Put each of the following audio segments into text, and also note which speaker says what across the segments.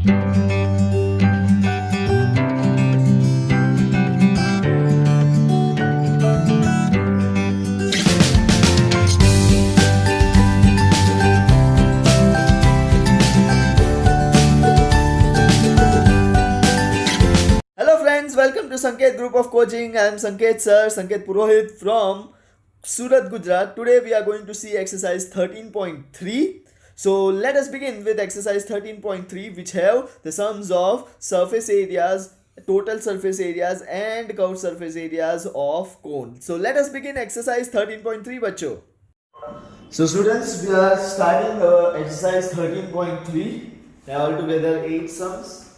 Speaker 1: Hello friends, welcome to Sanket Group of Coaching. I am Sanket Sir, Sanket Purohit from Surat, Gujarat. Today we are going to see exercise 13.3. So let us begin with exercise 13.3, which have the sums of surface areas, total surface areas and curved surface areas of cone. So let us begin exercise 13.3 बच्चों. So students, we are starting exercise 13.3. There are altogether 8 sums.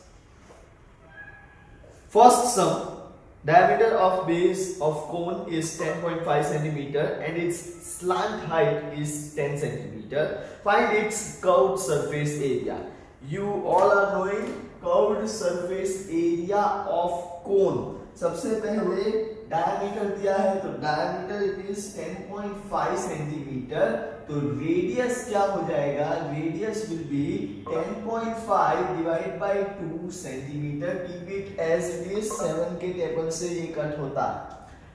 Speaker 1: First sum, diameter of base of cone is 10.5 centimeter and its slant height is 10 centimeter. Find its curved surface area. You all are knowing curved surface area of cone. सबसे पहले diameter दिया है तो diameter it is 10.5 centimetre. तो radius क्या हो जाएगा? Radius will be 10.5 divide by 2 centimetre. Keep it as it is. 7 के टेबल से ये कट होता है,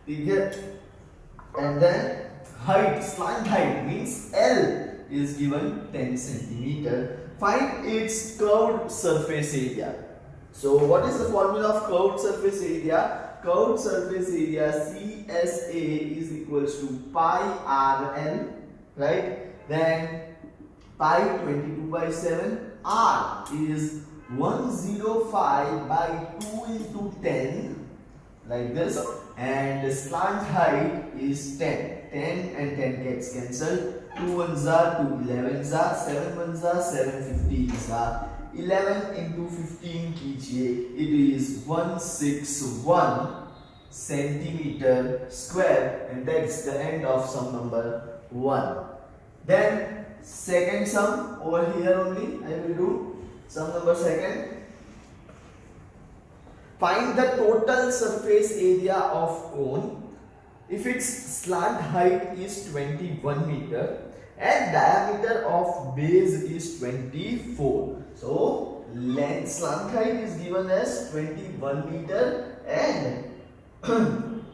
Speaker 1: ठीक है. And then height, slant height means L is given 10 centimeter. Find its curved surface area. So what is the formula of curved surface area? Curved surface area CSA is equals to pi RL, right? Then pi 22 by 7. R is 105 by 2 into 10, like this. And the slant height is 10. 10 and 10 gets cancelled. 2 ones are 2 11s are 7 ones are 7 15s are 11 into 15 कीजिए. It is 161 centimeter square, and that's the end of sum number 1. Then second sum over here only I will do. Sum number second. Find the total surface area of cone if its slant height is 21 meter and diameter of base is 24. So length, slant height is given as 21 meter and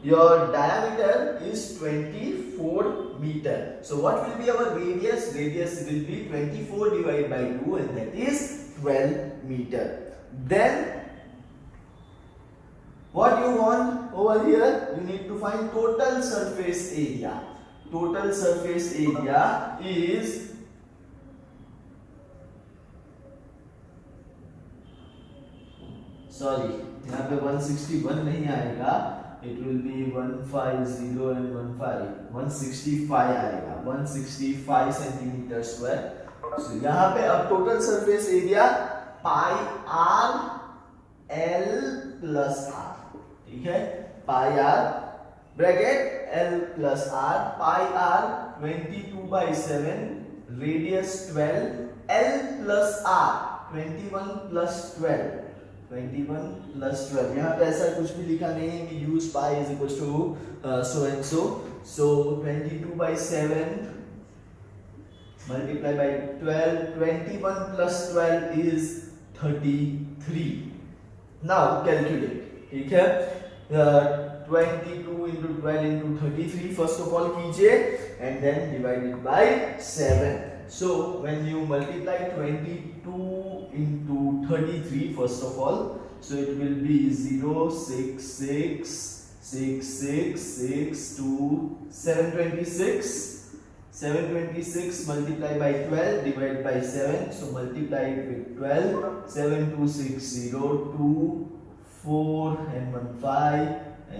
Speaker 1: your diameter is 24 meter. So what will be our radius? Radius will be 24 divided by 2 and that is 12 meter. Then what you want over here? You need to find total surface area. Total surface area is यहाँ पे 161 नहीं आएगा. It will be 150 and 165 आएगा. 165 centimetre square. So यहाँ पे अब total surface area pi R L plus R, ठीक है. पाई R bracket L plus R. Pi R 22 by 7, radius 12, L plus R 21 plus 12. 21 plus 12. यहाँ पे ऐसा कुछ भी लिखा नहीं है कि use pi is equals to so and so. So 22 by 7 multiply by 12. 21 plus 12 is 33. Now calculate, ठीक है. 22 into 12 into 33 first of all कीजिए and then divide it by 7. So when you multiply 22 into 33 first of all, so it will be 0 6 6 6 6 6 2 726. 726 multiplied by 12 divided by 7, so multiply it with 12. 7260 2 4 and 1 5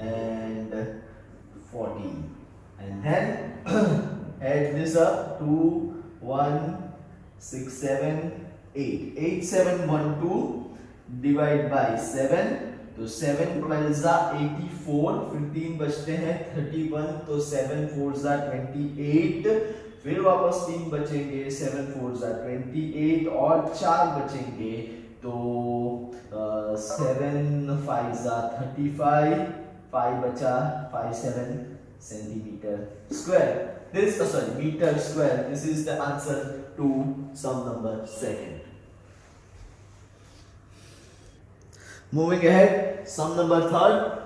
Speaker 1: and 14, and then add this up. 2 1 6 7 8 8 7 1 2 divide by 7, तो 7 12 जा 84, 15 बचते हैं 31, तो 7 4 जा 28, फिर वापस 3 बचेंगे, 7 4 जा 28 और 4 बचेंगे, तो 7 5 जा 35, 5 बचा 5 7 centimeter square. This meter square. This is the answer to sum number second. Moving ahead, sum number third,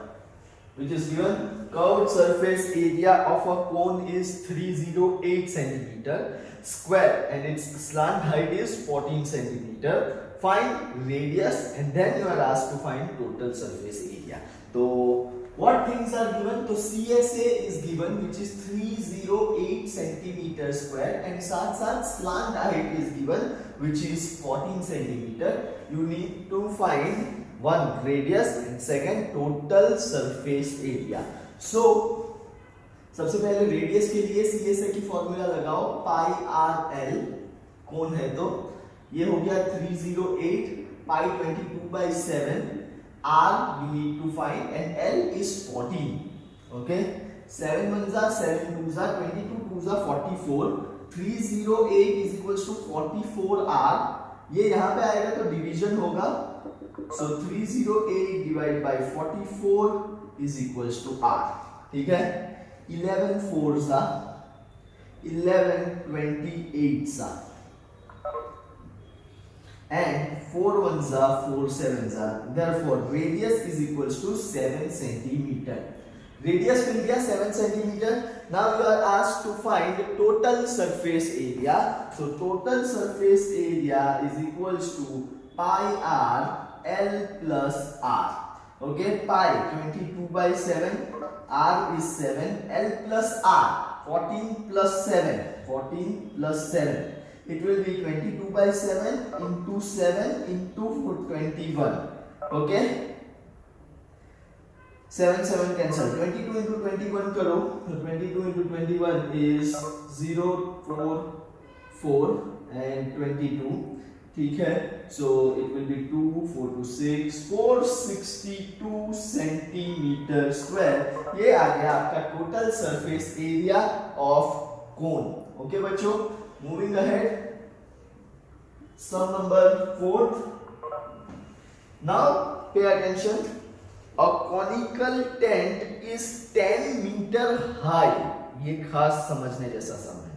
Speaker 1: which is given curved surface area of a cone is 308 centimeter square and its slant height is 14 centimeter. Find radius and then you are asked to find total surface area. So what things are given? So CSA is given, which is 308 centimeter square, and साथ slant height is given, which is 14 centimeter. You need to find one radius and second total surface area. So सबसे पहले radius के लिए CSA की formula लगाओ, पाई R L कौन है तो ये हो गया 308 पाई 22/7 r you need to find and L is 14. Okay, 7 1 7 2 22 2 44. 308 is equals to 44r. ये यहाँ पे आएगा तो डिवीजन होगा, so 308 divided by 44 is equals to r. ठीक है, 11 4s 11 28s and 4 1s 4 7s. Therefore radius is equals to 7 centimeter. Radius मिल गया 7 centimeter. Now you are asked to find total surface area. So total surface area is equals to pi r L plus r. Okay, pi 22/7, r is 7, L plus r 14 plus 7, 14 plus 7. It will be 22/7 into 7 into 21. Okay, 7 7 cancel. 22 into 21 करो, so 22 into 21 is 0 4 4 and 22. ठीक है, so it will be 2 4 to 6 462 centimetre square. ये आ गया आपका total surface area of cone. Okay बच्चों, moving ahead, sum number 4. Now pay attention. A conical tent is 10 meter high. ये खास समझने जैसा सम है.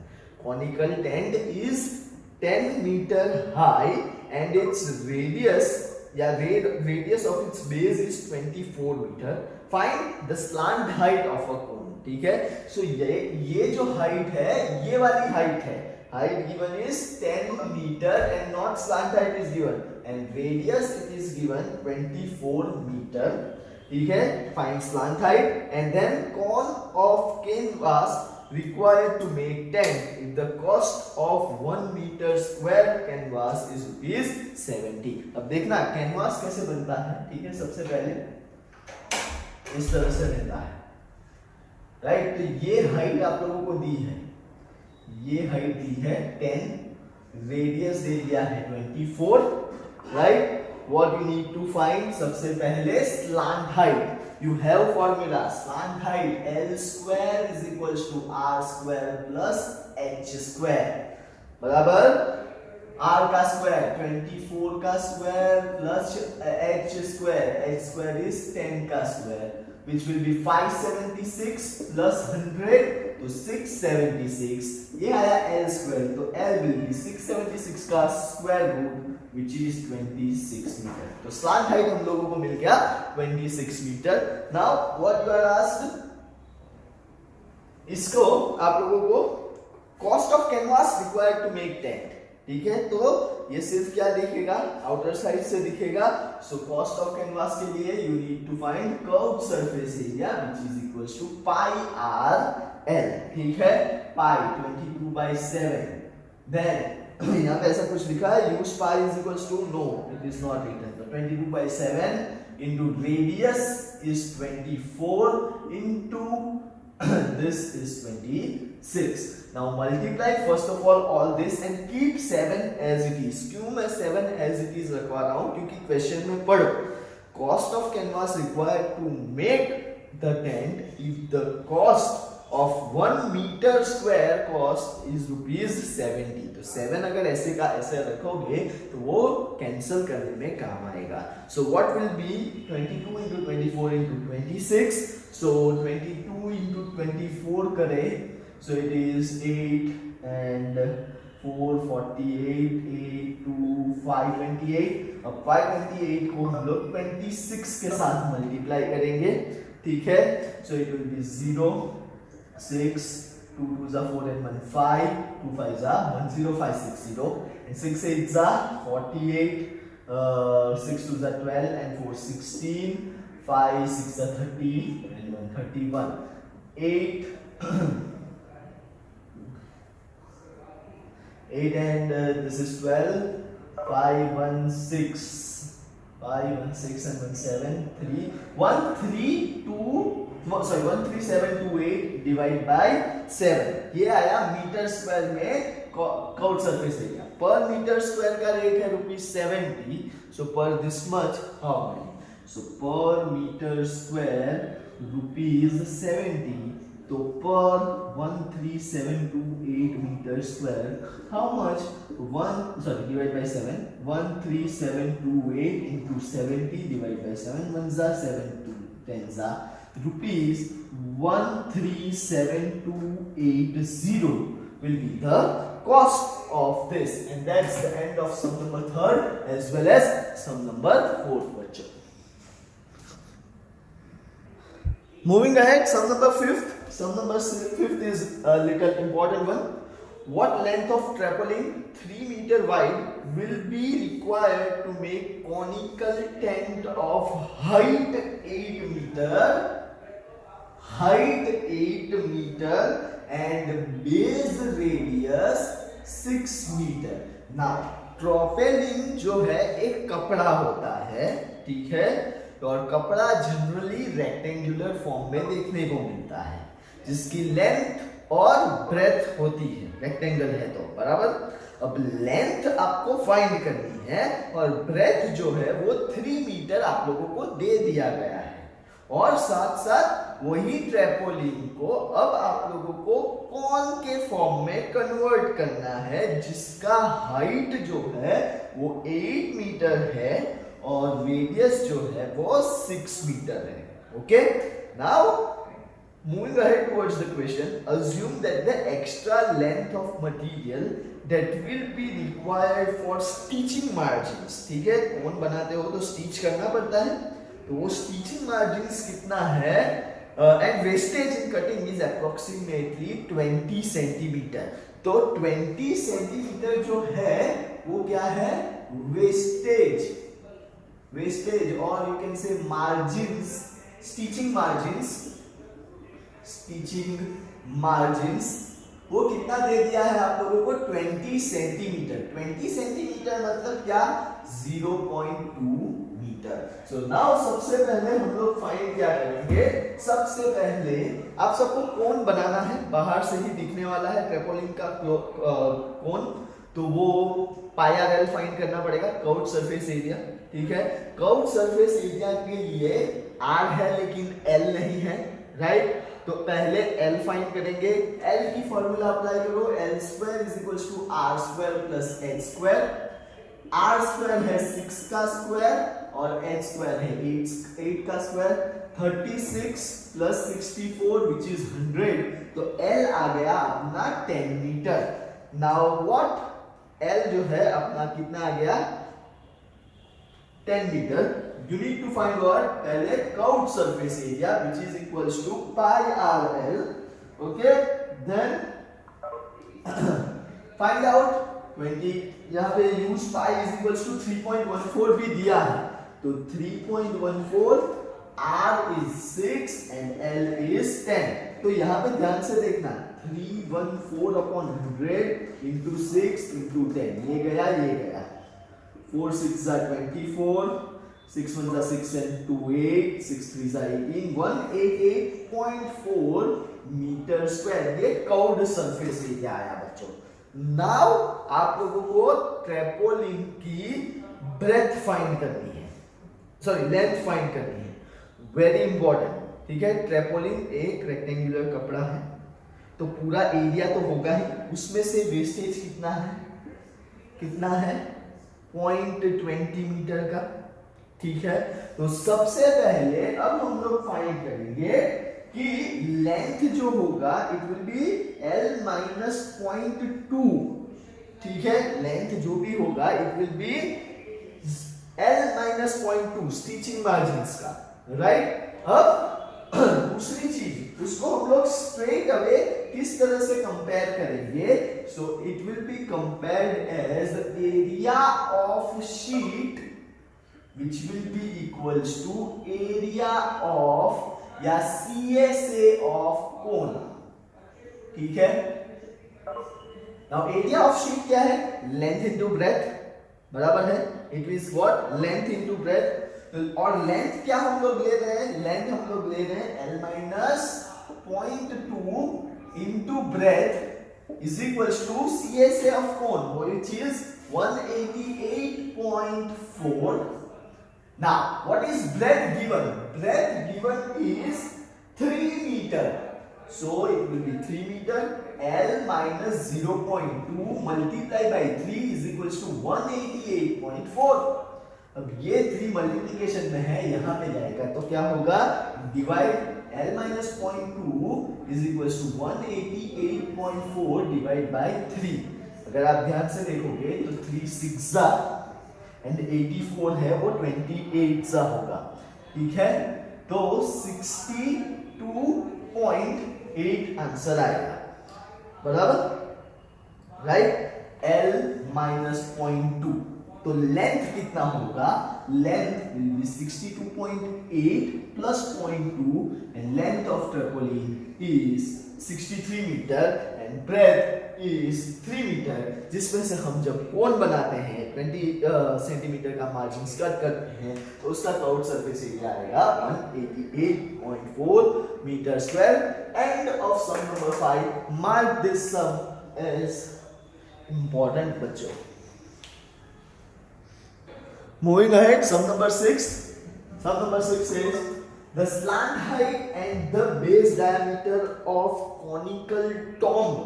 Speaker 1: Conical tent is 10 meter high and its radius radius of its base is 24 meter. Find the slant height of a cone. ठीक है, so ये जो height है, ये वाली height है. Height given is 10 meter and not slant height is given, and radius it is given 24 meter. ठीक है, find slant height and then cone of canvas required to make tent if the cost of 1 meter square canvas is rupees 70. अब देखना canvas कैसे बनता है. ठीक है, सबसे पहले इस तरह से बनता है, राइट. तो ये हाइट आप लोगों को दी है, ये हाइट दी है 10, रेडियस दे दिया है 24, right. What you need to find? सबसे पहले slant height. You have formula, slant height L square is equals to R square plus H square. बराबर R का स्क्वायर 24 का square plus H square. H square is 10 का square, which will be 576 plus 100 तो 676. ये आया L square, तो L will be 676 का square root which is 26 meter. तो slant height हम लोगों को मिल गया 26 meter. Now what you are asked, इसको आप लोगों को cost of canvas required to make tent. ठीक है, तो ये सिर्फ क्या दिखेगा, आउटर साइड से दिखेगा. So cost of canvas के लिए you need to find curved surface area which is equals to pi r L. ठीक है, pi 22/7. Then यहाँ पे ऐसा कुछ लिखा है, use pi is equals to, no it is not written. So 22/7 into radius is 24 into this is 26. Now multiply first of all this and keep 7 as it is. क्यों मैं 7 as it is रखवा रहा हूँ, क्योंकि question में पढ़ो cost of canvas required to make the tent if the cost of 1 meter square cost is rupees 70. तो 7 अगर ऐसे का ऐसे रखोगे तो वो कैंसिल करने में काम आएगा. So what will be 22 into 24 into 26. So 22 into 24 करें, so it is 8 and 448, 8, 2, 528। अब 528 को हम लोग 26 के साथ मल्टीप्लाई करेंगे, ठीक है। सो it will B 0, 6, 2 2s are 4 and 1 5, 2 5s are 10560, and 6 8s are 48, 6 2s are 12 and 4 16, 5 6 are 30 and 1 31, 8 8 and this is 12, 5 1 6, 5 1 6 and 1 7 3 1 3 2 sorry 13728 divide by 7। ये आया मीटर स्क्वायर में curved surface area. Per metre square का rate है ₹70। So per this much how many? So per metre square ₹70। तो per 13728 metre square how much? Divide by 7, 13728 into 70 divide by 7, 1 जा 7 2 10 जा rupees 137,280 will be the cost of this, and that's the end of sum number 3rd as well as sum number 4th lecture. Moving ahead, sum number 5th. Sum number 5th is a little important one. What length of trampoline 3 meter wide will be required to make conical tent of height 8 meter and base radius 6 meter? Now trampoline जो है एक कपड़ा होता है, ठीक है, और कपड़ा जनरली रेक्टेंगुलर फॉर्म में देखने को मिलता है, जिसकी लेंथ और ब्रेथ होती है, रेक्टेंगल है तो बराबर। अब लेंथ आपको फाइंड करनी है और ब्रेथ जो है वो 3 मीटर आप लोगों को दे दिया गया है, और साथ साथ वही ट्रैपोलिन को अब आप लोगों को कौन के फॉर्म में कन्वर्ट करना है, जिसका हाइट जो है वो 8 मीटर है और रेडियस जो है वो 6 मीटर है। Okay, now moving ahead towards the question, assume that the extra length of material that will be required for stitching margins, ठीक है, कौन बनाते हो तो स्टिच करना पड़ता है, तो वो स्टिचिंग मार्जिन्स कितना है, and wastage in cutting is approximately 20 centimetre. तो 20 सेंटीमीटर जो है वो क्या है? वेस्टेज और you can say margins, stitching margins वो कितना दे दिया है आप लोगों को? 20 सेंटीमीटर। 20 सेंटीमीटर मतलब क्या? 0.2 मीटर। सो नाउ सबसे पहले हम लोग फाइंड क्या करेंगे? सबसे पहले आप सबको कोन बनाना है, बाहर से ही दिखने वाला है ट्रैपोलिन का कोन, तो वो पाई आर एल फाइंड करना पड़ेगा, कर्व्ड सरफेस एरिया, ठीक है। कर्व्ड सरफेस एरिया के लिए आर है लेकिन एल नहीं है, राइट। तो पहले L फाइंड करेंगे। L की फॉर्मूला अप्लाई करो, L² = R² + H²। R² है 6 का स्क्वायर और H² है 8 का स्क्वायर। 36 + 64 which is 100। तो L आ गया अपना 10 मीटर। Now what? L जो है अपना कितना आ गया? 10 metre. You need to find what? पहले curved surface area which is equals to pi RL. Okay, then find out 20। यहाँ पे use pi is equals to 3.14 भी दिया है, तो 3.14, R is 6 and L is 10। तो यहाँ पे ध्यान से देखना, 314/100 into 6 into 10, ये गया 4 6 are 24, 6 1s are 6 and 2 8, 6 3s are 18, 188.4 metre square. ये कर्व्ड सरफेस एरिया आया बच्चों। नाउ आप लोगों को ट्रैपोलिन की ब्रेथ फाइंड करनी है, सॉरी लेंथ फाइंड करनी है, वेरी इंपॉर्टेंट, ठीक है। ट्रैपोलिन एक रेक्टेंगुलर कपड़ा है, तो पूरा एरिया तो होगा ही, उसमें से वेस्टेज कितना है? 0.20 मीटर का, ठीक है। तो सबसे पहले अब हम लोग फाइंड करेंगे कि लेंथ जो होगा इट विल बी L - 0.2 ठीक है, लेंथ जो भी होगा it will B L minus 0.2 stitching margin का, राइट। अब दूसरी चीज उसको हम लोग स्ट्रेट अवे किस तरह से कंपेयर करेंगे, so it will be compared as area of sheet which will be equals to area of या CSA of cone, ठीक है। now area of sheet क्या है, length into breadth, बराबर है, it is what length into breadth। और length क्या हम लोग ले रहे हैं, लेंथ हम लोग ले रहे हैं L minus 0.2 into breadth is equals to CSA of cone which is 188.4। now what is breadth given, breadth given is 3 meter, so it will be 3 meter, L minus 0.2 multiply by 3 is equals to 188.4। अब ये 3 multiplication में है, यहां पे जाएगा तो क्या होगा, divide L minus 0.2 is equals to 188.4 divide by 3। अगर आप ध्यान से देखोगे तो 3 6 एंड 84 है वो 28 सा होगा, ठीक है। तो 62.8 आंसर आएगा, बराबर, राइट। L minus 0.2 तो लेंथ कितना होगा, length will be 62.8 plus 0.2 and length of trampoline is 63 metre and breadth is 3 metre, जिसमें से हम जब कोन बनाते हैं 20 सेंटीमीटर का मार्जिन कट करते हैं तो उसका कर्व्ड सरफेस एरिया आएगा 188.4 metre square. End of sum number 5, mark this sum as important बच्चों। Moving ahead, sum number 6. Sum number 6 says the slant height and the base diameter of conical tomb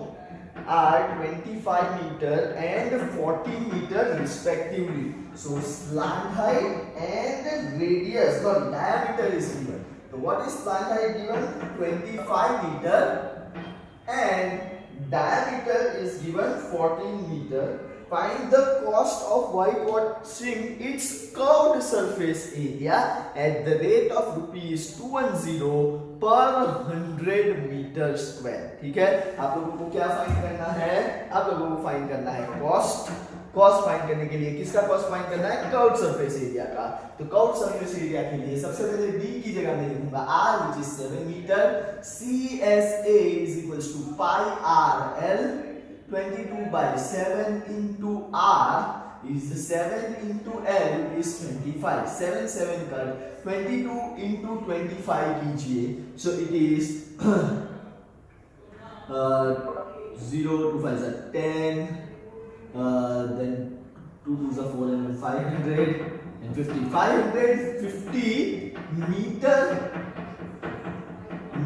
Speaker 1: are 25 meter and 40 meter respectively. So slant height and radius, the diameter is given. So what is slant height given? 25 meter and diameter is given 14 meter. Find the cost of whitewashing its curved surface area at the rate of rupees 210 per 100 meter square। ठीक है, आप लोगों को क्या find करना है, आप लोगों को फाइंड करना है कॉस्ट। कॉस्ट फाइंड करने के लिए किसका कॉस्ट फाइंड करना है, कर्व्ड सरफेस एरिया का। तो कर्व्ड सरफेस एरिया के लिए सबसे पहले b की जगह मैं लिखूंगा r which is 7 metre, CSA is equals to pi r L 22 by 7 into r is 7 into L is 25, 7 7 cut 22 into 25 कीजिए, so it is 0 to 5 is 10, then 2 to the 4 and 500 and 50, 550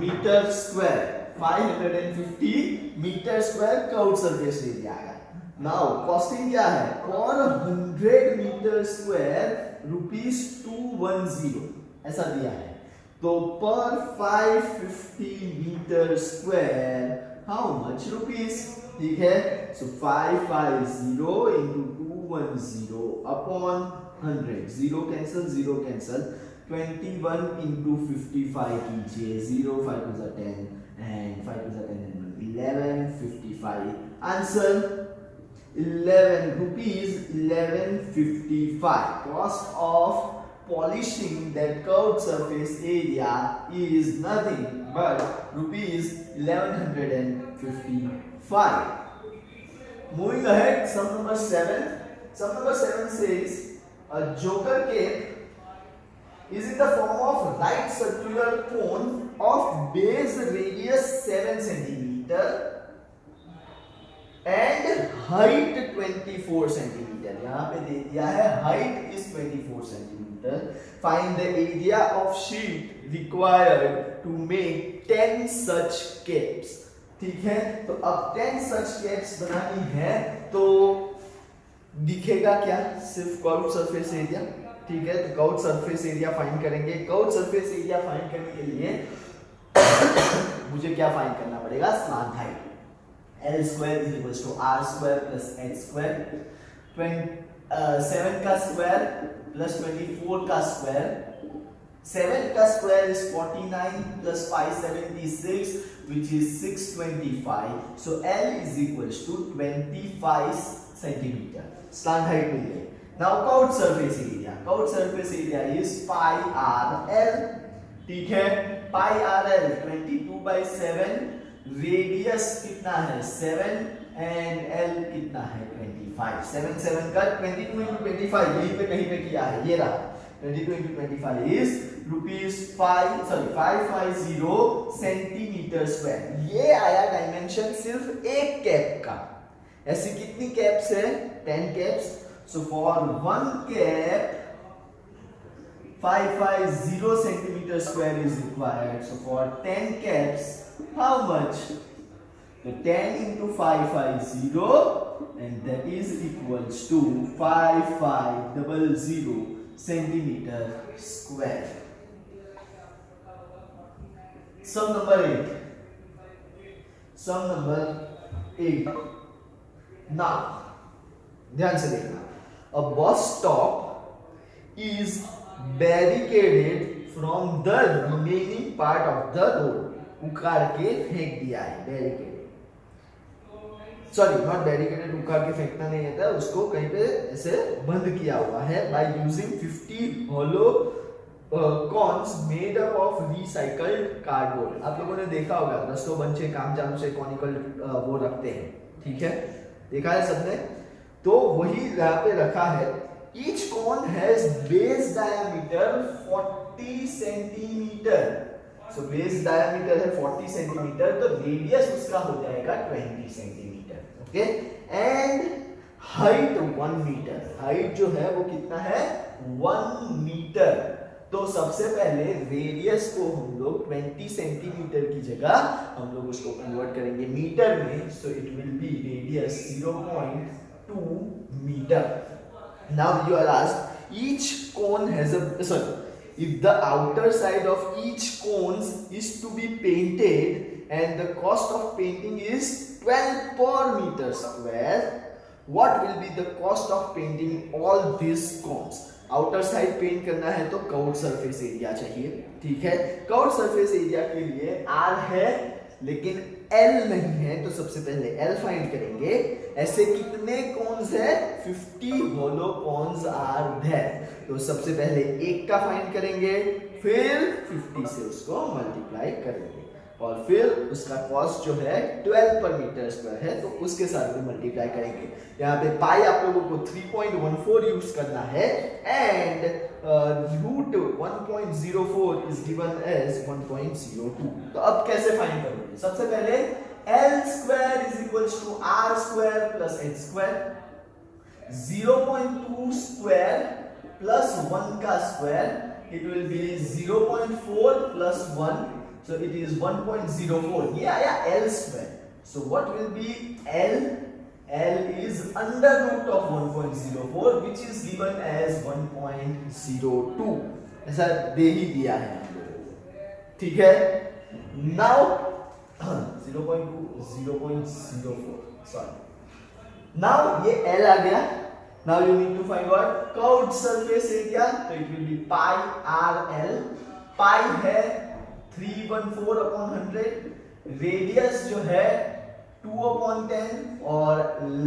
Speaker 1: meter square, 550 metre square curved surface area आएगा। Now costing क्या है, for 100 metre square rupees 210 ऐसा दिया है। तो per 550 metre square how much rupees, ठीक है। So 550 into 210 upon 100, 0 cancel 0 cancel, 21 into 55 कीजिए, 0 5 to the 10 and 5 to the 10 and 11, 55 answer 11 rupees 1155। cost of polishing that curved surface area is nothing but rupees 1155। moving ahead, sum number 7. Sum number 7 says a joker cape is in the form of right circular cone of base radius 7 centimeter and height 24 centimeter। यहाँ पे दे दिया है height is 24 centimeter। Find the area of sheet required to make 10 such capes। ठीक है, तो अब 10 such capes बनानी है तो दिखेगा क्या, सिर्फ कर्व्ड सरफेस एरिया। ठीक है, तो कर्व्ड सरफेस एरिया फाइंड करेंगे। कर्व्ड सरफेस एरिया फाइंड करने के लिए मुझे क्या फाइंड करना पड़ेगा, slant height. L square is equals to R square plus H square, 7 का स्क्वायर प्लस 24 का स्क्वायर, 7 का square is 49 plus 576 which is 625. So L is equals to 25 centimeter. Slant height मिल गई. Now curved surface area. Curved surface area is pi r l. ठीक है, pi r l 22 by 7. Radius कितना है 7 and L कितना है 25. 7 7 का 22 into 25 यहीं पे कहीं पे किया है, ये रहा 22 into 25 is ₹550 सेंटीमीटर स्क्वायर. ये आया डायमेंशन सिर्फ एक कैप का. ऐसी कितनी कैप्स है 10 caps. So for 1 cap 550 centimeter square is required. So for 10 caps, how much? So 10 into 550 and that is equals to 5500 centimeter square. Sum number 8. Sum number 8. Now, ध्यान से देखना. A bus stop is barricaded from the remaining part of the road. उखाड़ के फेंक दिया है. Barricaded, sorry not barricaded, उखाड़ के फेंकना नहीं आता, उसको कहीं पे ऐसे बंद किया हुआ है by using 50 hollow cons made up of recycled cardboard. आप लोगों ने देखा होगा रस्टो बंचे कामजाम से कॉनिकल वो रखते हैं. ठीक है, देखा है सबने. तो वही यहाँ पे रखा है. Each cone has base diameter 40 centimeter. So base diameter है 40 centimeter, तो radius उसका हो जाएगा 20 centimeter. Okay? And height 1 meter. Height जो है वो कितना है 1 meter. तो सबसे पहले रेडियस को हम लोग 20 सेंटीमीटर की जगह हम लोग उसको कन्वर्ट करेंगे मीटर में. So it will be radius 0.2 metre. Now you are asked, each cone has a, sorry, if the outer side of each cones is to be painted and the cost of painting is 12 per meter square, what will be the cost of painting all these cones? Outer side paint करना है तो curved surface area चाहिए. ठीक है, curved surface area के लिए R है लेकिन L नहीं है, तो सबसे पहले L फाइंड करेंगे. ऐसे कितने कॉन्स है 50 होलो कॉन्स आर देयर. तो सबसे पहले एक का फाइंड करेंगे, फिर 50 से उसको मल्टीप्लाई करेंगे और फिर उसका कॉस्ट जो है 12 पर मीटर स्क्वायर है तो उसके साथ में मल्टीप्लाई करेंगे. यहाँ पे पाई आप लोगों को 3.14 यूज करना है and root 1.04 is given as 1.02. तो अब कैसे फाइंड करोगे? सबसे पहले L square is equals to R square plus H square. 0.2 square plus 1 का square it will be 0.4 plus 1. So it is 1.04. ये आया L square. So what will be L? L is under root of 1.04 which is given as 1.02. ऐसा दे ही दिया है हम लोगों को. ठीक है. Now 0.2 0.04. Sorry. Now ये L आ गया. Now you need to find what? Curved surface area. So it will be pi r L. Pi है 314 upon 100. रेडियस जो है 2 upon 10 और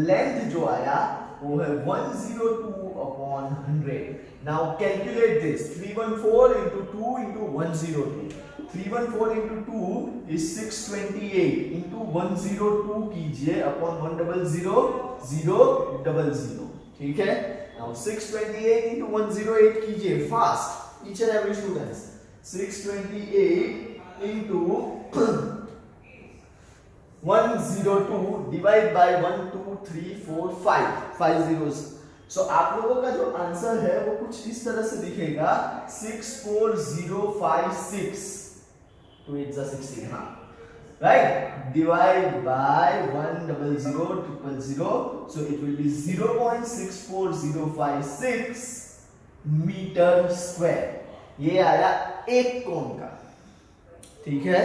Speaker 1: लेंथ जो आया वो है 102 upon 100. Now calculate this. 314 into 2 into 102. 314 into 2 is 628 into 102 कीजिए upon 100 000. ठीक है. Now 628 into 108 कीजिए fast. Each and every students. 628 into 102 divide by 1 2 3 4 5 zeros. So आप लोगों का जो आंसर है वो कुछ इस तरह से दिखेगा 64056 2 8 16. हाँ, right? Divide by 100 000. So it will be 0.64056 meter square. ये आया एक कोन का. ठीक है,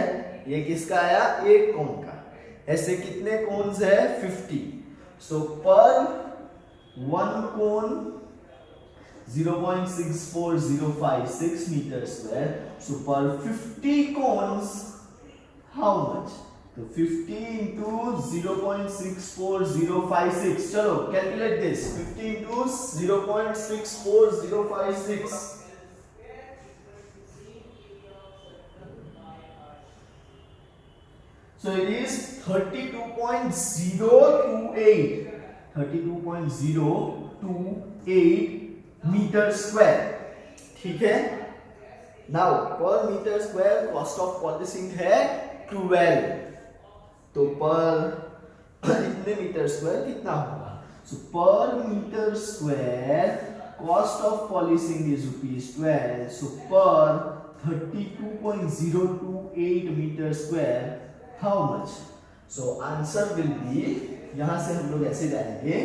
Speaker 1: ये किसका आया? एक कोन का. ऐसे कितने कोन्स है 50. सो पर one cone 0.64056 meter square. So per 50 cones, how much? So 50 into 0.64056. चलो calculate this. 50 into 0.64056. So it is 32.028. 32.028 metre square. ठीक है. Now per metre square cost of polishing है 12. तो पर इतने मीटर स्क्वायर कितना होगा? So per metre square cost of polishing is ₹12. So per 32.028 metre square how much? So answer will be, यहां से हम लोग ऐसे जाएंगे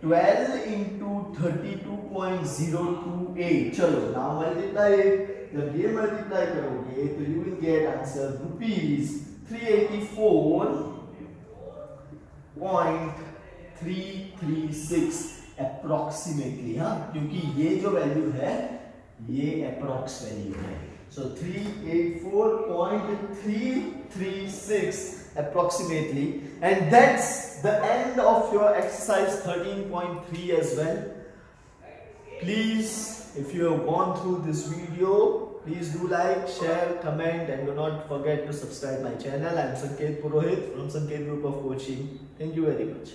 Speaker 1: 12 into 32.028. चलो नाउ मल्टीप्लाई. जब ये मल्टीप्लाई करोगे तो you will get answer ₹384.336 approximately. हाँ, क्योंकि ये जो वैल्यू है ये अप्रोक्स वैल्यू है. सो 384.336 approximately, and that's the end of your exercise 13.3 as well. Please, if you have gone through this video, please do like, share, comment, and do not forget to subscribe my channel. I am Sanket Purohit from Sanket Group of Coaching. Thank you very much.